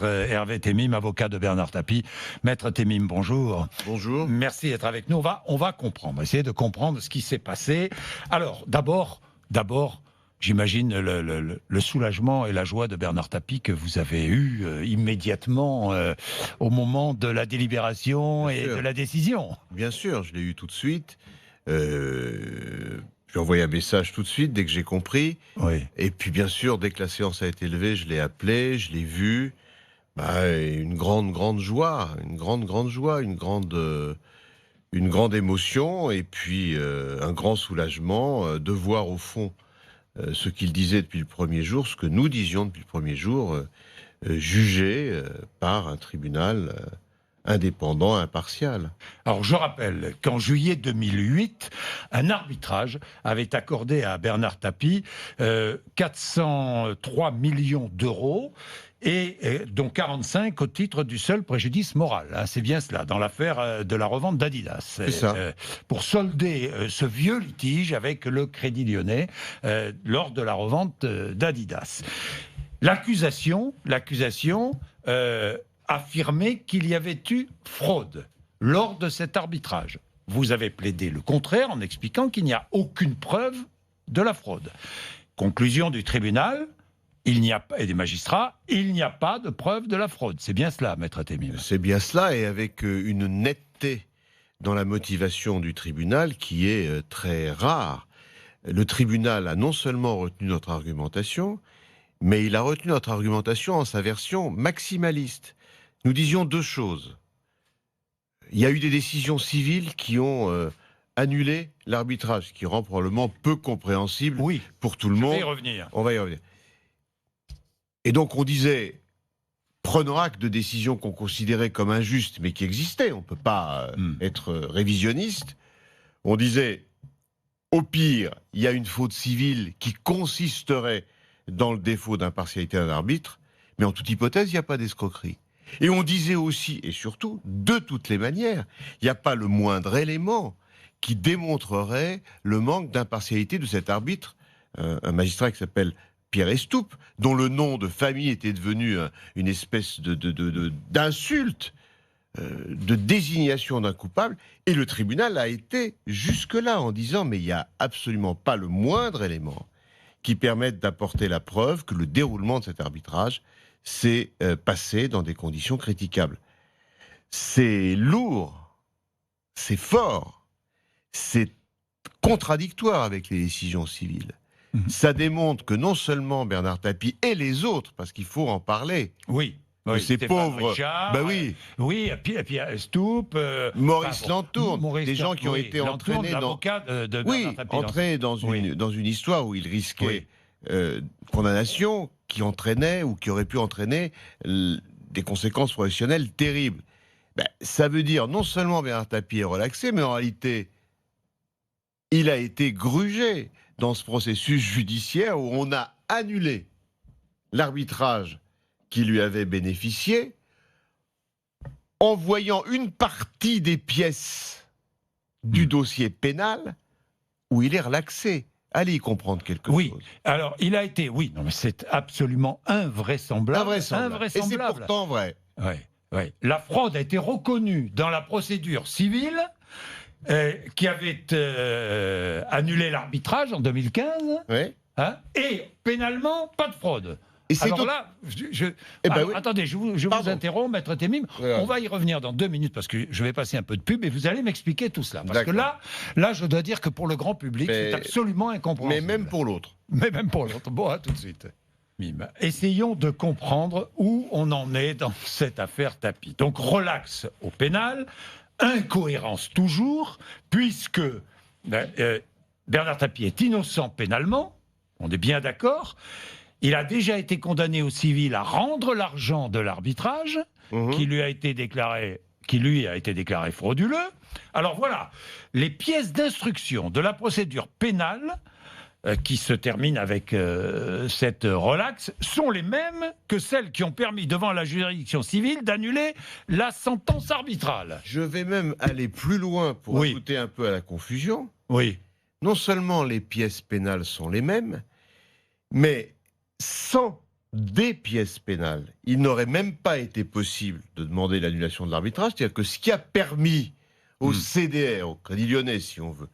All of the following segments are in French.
Maître Hervé Temim, avocat de Bernard Tapie. Maître Temim, bonjour. Bonjour. Merci d'être avec nous. On va comprendre, on va essayer de comprendre ce qui s'est passé. Alors, d'abord, j'imagine le soulagement et la joie de Bernard Tapie que vous avez eu immédiatement au moment de la délibération et de la décision. Bien sûr, je l'ai eu tout de suite. J'ai envoyé un message tout de suite dès que j'ai compris. Oui. Et puis bien sûr, dès que la séance a été levée, je l'ai appelé, je l'ai vu. Une grande joie, une grande émotion, et puis un grand soulagement de voir au fond ce qu'il disait depuis le premier jour, ce que nous disions depuis le premier jour, jugé par un tribunal indépendant, impartial. Alors je rappelle qu'en juillet 2008, un arbitrage avait accordé à Bernard Tapie 403 millions d'euros, et dont 45 au titre du seul préjudice moral. Hein, c'est bien cela, dans l'affaire de la revente d'Adidas. C'est ça. Pour solder ce vieux litige avec le Crédit Lyonnais lors de la revente d'Adidas. L'accusation affirmait qu'il y avait eu fraude lors de cet arbitrage. Vous avez plaidé le contraire en expliquant qu'il n'y a aucune preuve de la fraude. Conclusion du tribunal, et des magistrats, il n'y a pas de preuve de la fraude. C'est bien cela, Maître Temim. C'est bien cela, et avec une netteté dans la motivation du tribunal qui est très rare. Le tribunal a non seulement retenu notre argumentation, mais il a retenu notre argumentation en sa version maximaliste. Nous disions deux choses. Il y a eu des décisions civiles qui ont annulé l'arbitrage, ce qui rend probablement peu compréhensible pour tout le monde. On va y revenir. Et donc on disait, prenons acte de décisions qu'on considérait comme injustes, mais qui existaient, on ne peut pas être révisionniste. On disait, au pire, il y a une faute civile qui consisterait dans le défaut d'impartialité d'un arbitre, mais en toute hypothèse, il n'y a pas d'escroquerie. Et on disait aussi, et surtout, de toutes les manières, il n'y a pas le moindre élément qui démontrerait le manque d'impartialité de cet arbitre, un magistrat qui s'appelle Pierre Estoupe, dont le nom de famille était devenu une espèce d'insulte, de désignation d'un coupable, et le tribunal a été jusque-là en disant mais il n'y a absolument pas le moindre élément qui permette d'apporter la preuve que le déroulement de cet arbitrage s'est passé dans des conditions critiquables. C'est lourd, c'est fort, c'est contradictoire avec les décisions civiles. Ça démontre que non seulement Bernard Tapie et les autres, parce qu'il faut en parler. Ces pauvres. Richard, et puis Estoupe, Maurice Lantourne, des gens qui ont été entraînés dans une histoire où ils risquaient condamnation, qui entraînait ou qui aurait pu entraîner des conséquences professionnelles terribles. Ça veut dire non seulement Bernard Tapie est relaxé, mais en réalité, il a été grugé dans ce processus judiciaire où on a annulé l'arbitrage qui lui avait bénéficié en voyant une partie des pièces du dossier pénal où il est relaxé. Allez y comprendre quelque chose. Alors il a été, mais c'est absolument invraisemblable. Et c'est pourtant vrai. La fraude a été reconnue dans la procédure civile qui avait annulé l'arbitrage en 2015, et pénalement, pas de fraude. Et alors là, attendez, je vous interromps, Maître Temim. On va y revenir dans 2 minutes parce que je vais passer un peu de pub et vous allez m'expliquer tout cela. Parce que là, je dois dire que pour le grand public, c'est absolument incompréhensible. Mais même pour l'autre. Bon, à tout de suite. Essayons de comprendre où on en est dans cette affaire Tapie. Donc, relax au pénal, incohérence toujours, puisque Bernard Tapie est innocent pénalement, on est bien d'accord. Il a déjà été condamné au civil à rendre l'argent de l'arbitrage, qui lui a été déclaré frauduleux. Alors voilà, les pièces d'instruction de la procédure pénale qui se termine avec cette relaxe sont les mêmes que celles qui ont permis devant la juridiction civile d'annuler la sentence arbitrale. Je vais même aller plus loin pour ajouter un peu à la confusion. Non seulement les pièces pénales sont les mêmes, mais sans des pièces pénales, il n'aurait même pas été possible de demander l'annulation de l'arbitrage. C'est-à-dire que ce qui a permis au CDR, au Crédit Lyonnais si on veut,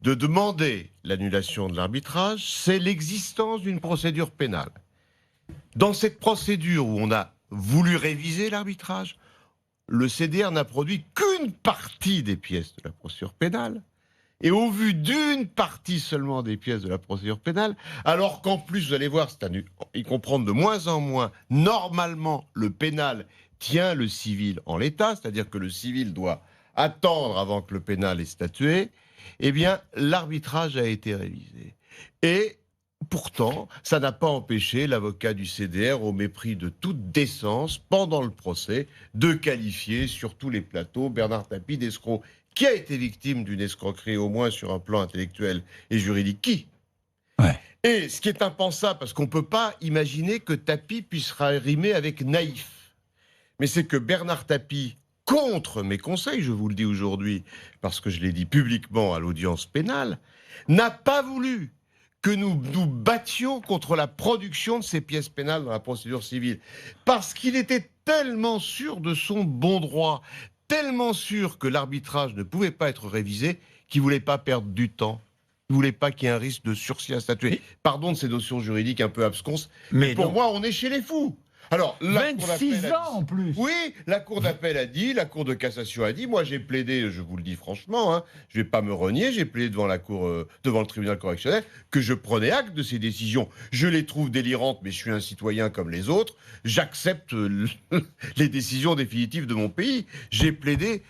de demander l'annulation de l'arbitrage, c'est l'existence d'une procédure pénale. Dans cette procédure où on a voulu réviser l'arbitrage, le CDR n'a produit qu'une partie des pièces de la procédure pénale. Et au vu d'une partie seulement des pièces de la procédure pénale, alors qu'en plus, vous allez voir, ils comprennent de moins en moins, normalement, le pénal tient le civil en l'état, c'est-à-dire que le civil doit attendre avant que le pénal ait statué, eh bien, l'arbitrage a été révisé. Et pourtant, ça n'a pas empêché l'avocat du CDR, au mépris de toute décence, pendant le procès, de qualifier sur tous les plateaux Bernard Tapie d'escroc. Qui a été victime d'une escroquerie, au moins sur un plan intellectuel et juridique? Qui? Et ce qui est impensable, parce qu'on ne peut pas imaginer que Tapie puisse rimer avec naïf. Mais c'est que Bernard Tapie, contre mes conseils, je vous le dis aujourd'hui, parce que je l'ai dit publiquement à l'audience pénale, n'a pas voulu que nous nous battions contre la production de ces pièces pénales dans la procédure civile. Parce qu'il était tellement sûr de son bon droit, tellement sûr que l'arbitrage ne pouvait pas être révisé, qu'il ne voulait pas perdre du temps. Il ne voulait pas qu'il y ait un risque de sursis à statuer. Pardon de ces notions juridiques un peu absconses, mais pour moi, on est chez les fous. Alors, 26 ans en plus. Oui, la Cour d'appel a dit, la Cour de cassation a dit, moi j'ai plaidé, je vous le dis franchement, je ne vais pas me renier, j'ai plaidé devant la Cour, devant le tribunal correctionnel, que je prenais acte de ces décisions. Je les trouve délirantes, mais je suis un citoyen comme les autres. J'accepte les décisions définitives de mon pays. J'ai plaidé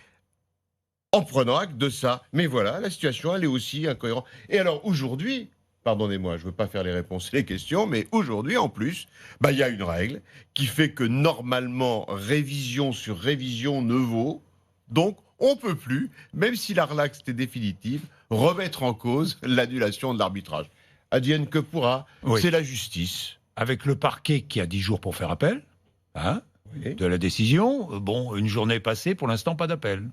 en prenant acte de ça. Mais voilà, la situation, elle est aussi incohérente. Et alors aujourd'hui, pardonnez-moi, je ne veux pas faire les réponses et les questions, mais aujourd'hui, en plus, il y a une règle qui fait que normalement, révision sur révision ne vaut. Donc, on ne peut plus, même si la relaxe était définitive, remettre en cause l'annulation de l'arbitrage. Advienne que pourra, c'est la justice. Avec le parquet qui a 10 jours pour faire appel de la décision, une journée passée, pour l'instant, pas d'appel.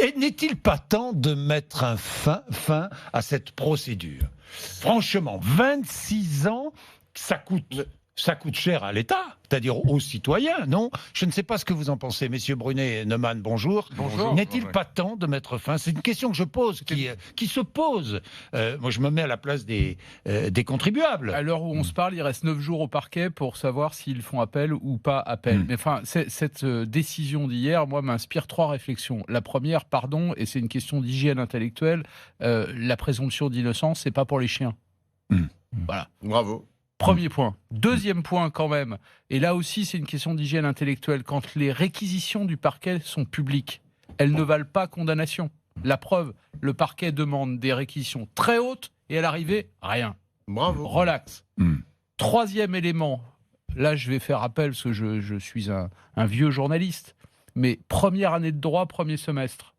Et n'est-il pas temps de mettre un fin à cette procédure? Franchement, 26 ans, ça coûte cher à l'État, c'est-à-dire aux citoyens, non? Je ne sais pas ce que vous en pensez, messieurs Brunet et Neumann, bonjour. Bonjour. N'est-il pas temps de mettre fin? C'est une question que je pose, qui se pose. Moi, je me mets à la place des contribuables. À l'heure où on se parle, il reste 9 jours au parquet pour savoir s'ils font appel ou pas appel. Mais enfin, cette décision d'hier, moi, m'inspire 3 réflexions. La première, pardon, et c'est une question d'hygiène intellectuelle, la présomption d'innocence, c'est pas pour les chiens. Voilà. Bravo. Premier point. Deuxième point quand même, et là aussi c'est une question d'hygiène intellectuelle, quand les réquisitions du parquet sont publiques, elles ne valent pas condamnation. La preuve, le parquet demande des réquisitions très hautes et à l'arrivée, rien. Bravo. Relax. Troisième élément, là je vais faire appel parce que je suis un vieux journaliste, mais première année de droit, premier semestre.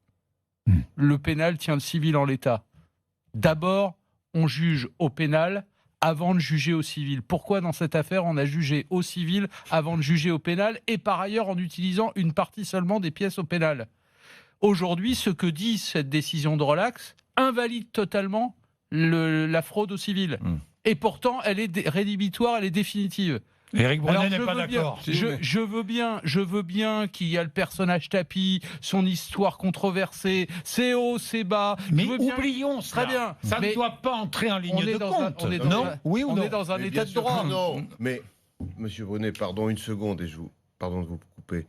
Le pénal tient le civil en l'état. D'abord, on juge au pénal avant de juger au civil. Pourquoi dans cette affaire on a jugé au civil avant de juger au pénal et par ailleurs en utilisant une partie seulement des pièces au pénal? Aujourd'hui, ce que dit cette décision de relax invalide totalement la fraude au civil. Et pourtant, elle est rédhibitoire, elle est définitive. Éric Brunet n'est pas d'accord. Je veux bien qu'il y a le personnage Tapie, son histoire controversée, c'est haut, c'est bas. Mais oublions cela. Très bien. Ça ne doit pas entrer en ligne de compte. On est dans un état de droit. Non, mais Monsieur Brunet, pardon une seconde, pardon de vous couper.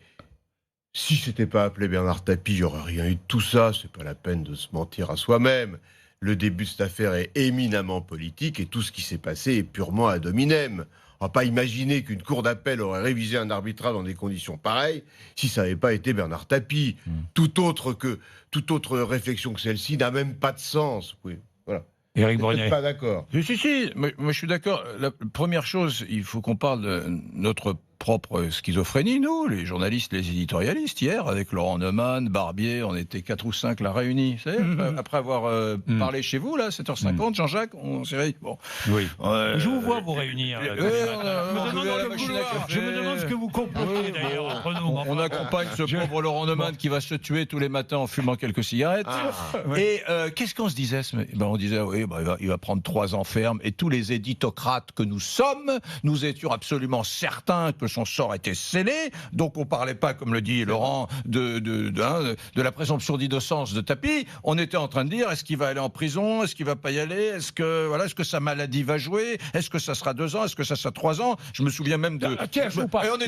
Si c'était pas appelé Bernard Tapie, il n'y aurait rien eu de tout ça. C'est pas la peine de se mentir à soi-même. Le début de cette affaire est éminemment politique et tout ce qui s'est passé est purement ad hominem. On ne va pas imaginer qu'une cour d'appel aurait révisé un arbitrage dans des conditions pareilles si ça n'avait pas été Bernard Tapie. Toute autre réflexion que celle-ci n'a même pas de sens. Oui, voilà. Éric Brunet. Pas d'accord. Si, moi je suis d'accord. La première chose, il faut qu'on parle de notre propre schizophrénie, nous, les journalistes, les éditorialistes. Hier, avec Laurent Neumann, Barbier, on était 4 ou 5 là réunis. Vous savez, après avoir parlé chez vous, là, 7h50, Jean-Jacques, on s'est réunis. Bon. Oui. Je vous vois vous réunir. Je me demande ce que vous comprenez d'ailleurs entre nous. On accompagne ce pauvre Laurent Neumann qui va se tuer tous les matins en fumant quelques cigarettes. Et qu'est-ce qu'on se disait on disait, oui, il va prendre 3 ans ferme. Et tous les éditocrates que nous sommes, nous étions absolument certains que son sort était scellé. Donc on ne parlait pas, comme le dit Laurent, de la présomption d'innocence de Tapie. On était en train de dire, est-ce qu'il va aller en prison? Est-ce qu'il ne va pas y aller? Est-ce que sa maladie va jouer? Est-ce que ça sera 2 ans? Est-ce que ça sera 3 ans? Je me souviens même de...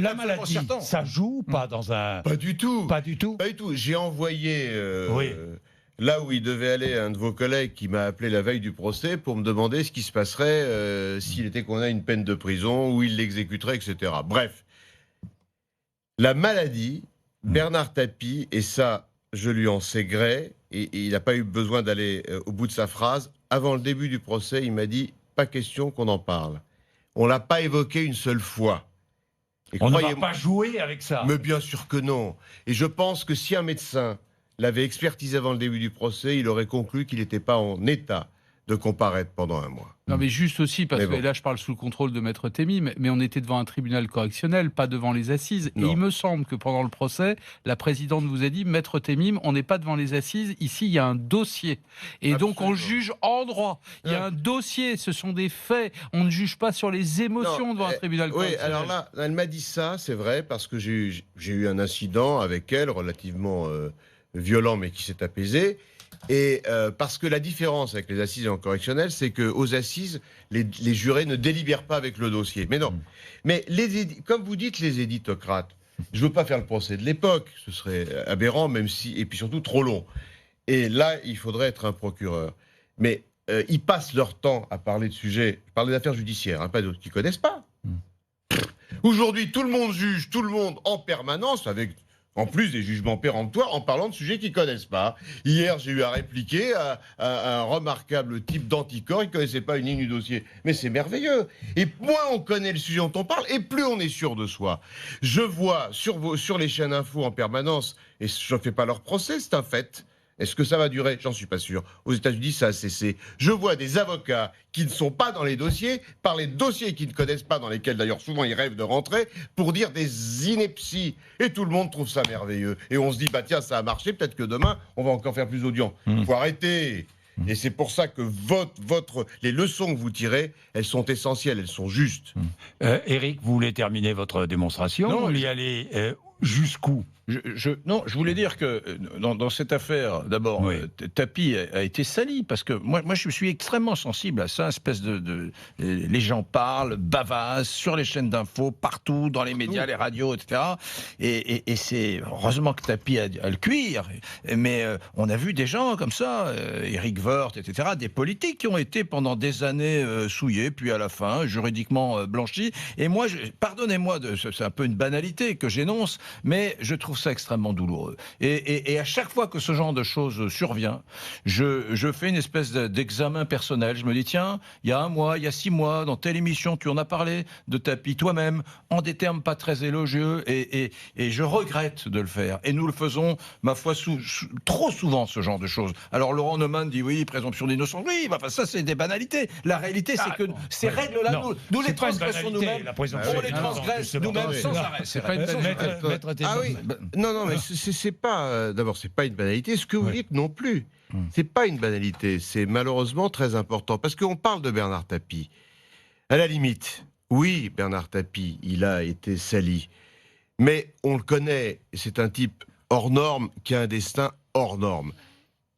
La maladie, ça joue pas dans un... Pas du tout. Pas du tout. Pas du tout. J'ai envoyé... Là où il devait aller, un de vos collègues qui m'a appelé la veille du procès pour me demander ce qui se passerait s'il était condamné à une peine de prison, où il l'exécuterait, etc. Bref, la maladie, Bernard Tapie, et ça, je lui en sais gré, et il n'a pas eu besoin d'aller au bout de sa phrase, avant le début du procès, il m'a dit « pas question qu'on en parle ». On ne l'a pas évoqué une seule fois. Et on ne va pas jouer avec ça. Mais bien sûr que non. Et je pense que si un médecin l'avait expertisé avant le début du procès, il aurait conclu qu'il n'était pas en état de comparaître pendant 1 mois. Non, mais juste aussi, parce que là, je parle sous le contrôle de Maître Temim, mais on était devant un tribunal correctionnel, pas devant les assises. Non. Et il me semble que pendant le procès, la présidente vous a dit, Maître Temim, on n'est pas devant les assises, ici, il y a un dossier. Et donc, on juge en droit. Il y a un dossier, ce sont des faits. On ne juge pas sur les émotions devant un tribunal correctionnel. Oui, alors là, elle m'a dit ça, c'est vrai, parce que j'ai eu un incident avec elle, relativement violent, mais qui s'est apaisé. Et parce que la différence avec les assises en correctionnel, c'est qu'aux assises, les jurés ne délibèrent pas avec le dossier. Mais non. Mais comme vous dites, les éditocrates, je ne veux pas faire le procès de l'époque, ce serait aberrant, même si, et puis surtout trop long. Et là, il faudrait être un procureur. Mais ils passent leur temps à parler de sujets, je parle des affaires judiciaires, pas d'autres, qu'ils ne connaissent pas. Aujourd'hui, tout le monde juge, tout le monde en permanence, avec... En plus des jugements péremptoires, en parlant de sujets qu'ils ne connaissent pas. Hier, j'ai eu à répliquer à un remarquable type d'anticorps, il ne connaissait pas une ligne du dossier. Mais c'est merveilleux. Et moins on connaît le sujet dont on parle, et plus on est sûr de soi. Je vois sur les chaînes info en permanence, et je ne fais pas leur procès, c'est un fait. Est-ce que ça va durer? J'en suis pas sûr. Aux États-Unis, ça a cessé. Je vois des avocats qui ne sont pas dans les dossiers, par les dossiers qu'ils ne connaissent pas, dans lesquels d'ailleurs souvent ils rêvent de rentrer, pour dire des inepties. Et tout le monde trouve ça merveilleux. Et on se dit, bah tiens, ça a marché, peut-être que demain, on va encore faire plus d'audience. Faut arrêter. Et c'est pour ça que les leçons que vous tirez, elles sont essentielles, elles sont justes. Éric, vous voulez terminer votre démonstration? Non, vous voulez aller jusqu'où? Non, je voulais dire que dans cette affaire, d'abord, Tapie a été sali, parce que moi, je suis extrêmement sensible à ça, les gens parlent, bavassent, sur les chaînes d'infos, partout, dans les médias, les radios, etc. Et c'est heureusement que Tapie a le cuir, mais on a vu des gens comme ça, Éric Woerth, etc., des politiques qui ont été pendant des années souillés, puis à la fin, juridiquement blanchis. Et moi, pardonnez-moi, c'est un peu une banalité que j'énonce, mais je trouve ça extrêmement douloureux. Et à chaque fois que ce genre de choses survient, je fais une espèce d'examen personnel. Je me dis, tiens, il y a 1 mois, il y a 6 mois, dans telle émission, tu en as parlé de Tapie toi-même, en des termes pas très élogieux, et je regrette de le faire. Et nous le faisons, ma foi, trop souvent, ce genre de choses. Alors Laurent Neumann dit, oui, présomption d'innocence, oui, enfin, ça c'est des banalités. La réalité, c'est que ces règles-là, nous les transgressons nous-mêmes. On les transgresse nous-mêmes sans arrêt. C'est pas une banalité. Ah oui, non, mais c'est pas... D'abord, c'est pas une banalité. Ce que vous dites non plus, c'est pas une banalité. C'est malheureusement très important. Parce qu'on parle de Bernard Tapie. À la limite, oui, Bernard Tapie, il a été sali. Mais on le connaît, c'est un type hors norme qui a un destin hors norme.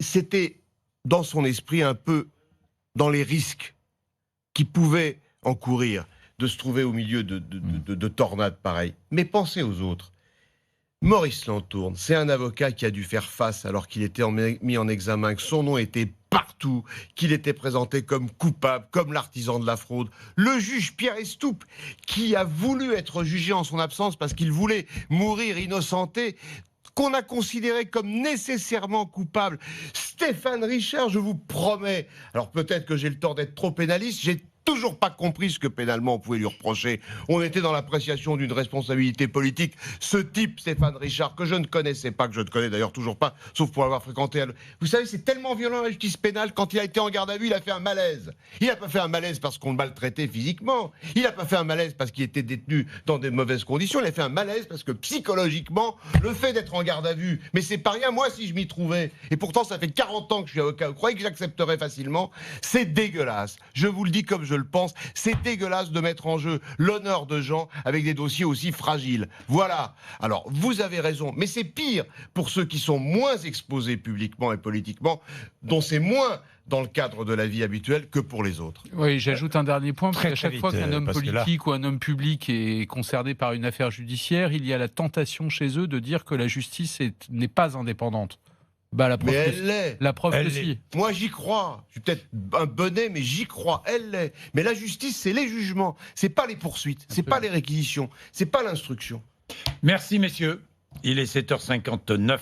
C'était dans son esprit un peu dans les risques qu'il pouvait encourir de se trouver au milieu de tornades pareilles. Mais pensez aux autres. Maurice Lantourne, c'est un avocat qui a dû faire face alors qu'il était mis en examen, que son nom était partout, qu'il était présenté comme coupable, comme l'artisan de la fraude. Le juge Pierre Estoupe, qui a voulu être jugé en son absence parce qu'il voulait mourir innocenté, qu'on a considéré comme nécessairement coupable. Stéphane Richard, je vous promets, alors peut-être que j'ai le tort d'être trop pénaliste, j'ai toujours pas compris ce que pénalement on pouvait lui reprocher. On était dans l'appréciation d'une responsabilité politique. Ce type, Stéphane Richard, que je ne connaissais pas, que je ne connais d'ailleurs toujours pas, sauf pour l'avoir fréquenté. Vous savez, c'est tellement violent la justice pénale. Quand il a été en garde à vue, il a fait un malaise. Il n'a pas fait un malaise parce qu'on le maltraitait physiquement. Il n'a pas fait un malaise parce qu'il était détenu dans des mauvaises conditions. Il a fait un malaise parce que psychologiquement, le fait d'être en garde à vue, mais c'est pas rien, moi, si je m'y trouvais. Et pourtant, ça fait 40 ans que je suis avocat. Vous croyez que j'accepterais facilement? C'est dégueulasse. Je vous le dis comme je le pense. C'est dégueulasse de mettre en jeu l'honneur de gens avec des dossiers aussi fragiles. Voilà. Alors, vous avez raison. Mais c'est pire pour ceux qui sont moins exposés publiquement et politiquement, dont c'est moins dans le cadre de la vie habituelle que pour les autres. Oui, j'ajoute un dernier point, parce Très, qu'à chaque très fois vite, qu'un homme parce que politique ou un homme public est concerné par une affaire judiciaire, il y a la tentation chez eux de dire que la justice n'est pas indépendante. Bah, la preuve Mais elle l'est. La preuve Elle que si. Moi, j'y crois. Je suis peut-être un bonnet, mais j'y crois. Elle l'est. Mais la justice, c'est les jugements. C'est pas les poursuites. C'est pas les réquisitions. C'est pas l'instruction. Merci, messieurs. Il est 7h59.